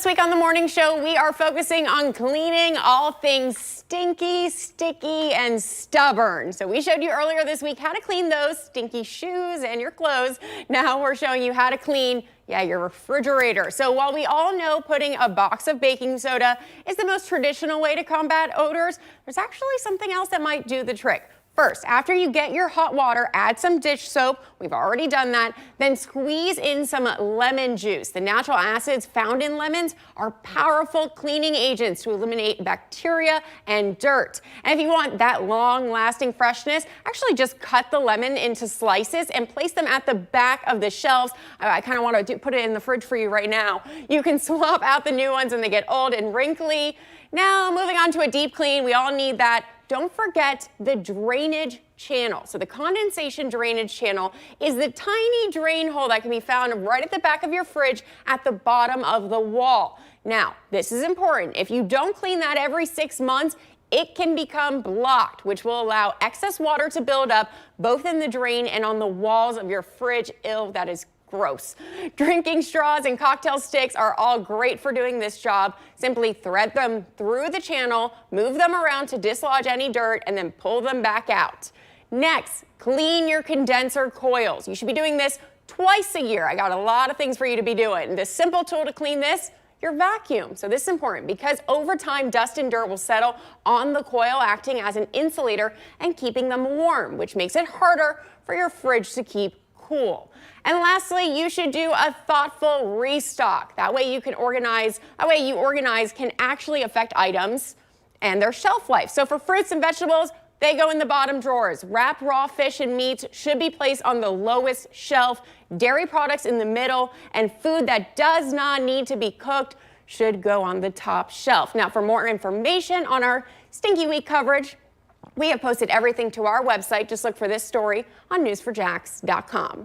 this week on the morning show, we are focusing on cleaning all things stinky, sticky, and stubborn. So we showed you earlier this week how to clean those stinky shoes and your clothes. Now we're showing you how to clean, your refrigerator. So while we all know putting a box of baking soda is the most traditional way to combat odors, there's actually something else that might do the trick. First, after you get your hot water, add some dish soap. We've already done that. Then squeeze in some lemon juice. The natural acids found in lemons are powerful cleaning agents to eliminate bacteria and dirt. And if you want that long-lasting freshness, actually just cut the lemon into slices and place them at the back of the shelves. I kind of want to put it in the fridge for you right now. You can swap out the new ones when they get old and wrinkly. Now, moving on to a deep clean, we all need that. Don't forget the drainage channel. So the condensation drainage channel is the tiny drain hole that can be found right at the back of your fridge at the bottom of the wall. Now, this is important. If you don't clean that every 6 months, it can become blocked, which will allow excess water to build up both in the drain and on the walls of your fridge. Ew, that is gross. Drinking straws and cocktail sticks are all great for doing this job. Simply thread them through the channel, move them around to dislodge any dirt, and then pull them back out. Next, clean your condenser coils. You should be doing this twice a year. I got a lot of things for you to be doing. The simple tool to clean this, your vacuum. So this is important because over time, dust and dirt will settle on the coil, acting as an insulator and keeping them warm, which makes it harder for your fridge to keep cool. And lastly, you should do a thoughtful restock. That way you organize can actually affect items and their shelf life. So for fruits and vegetables, they go in the bottom drawers. Wrapped raw fish and meats should be placed on the lowest shelf. Dairy products in the middle, and food that does not need to be cooked should go on the top shelf. Now, for more information on our Stinky Week coverage, we have posted everything to our website. Just look for this story on news4jax.com.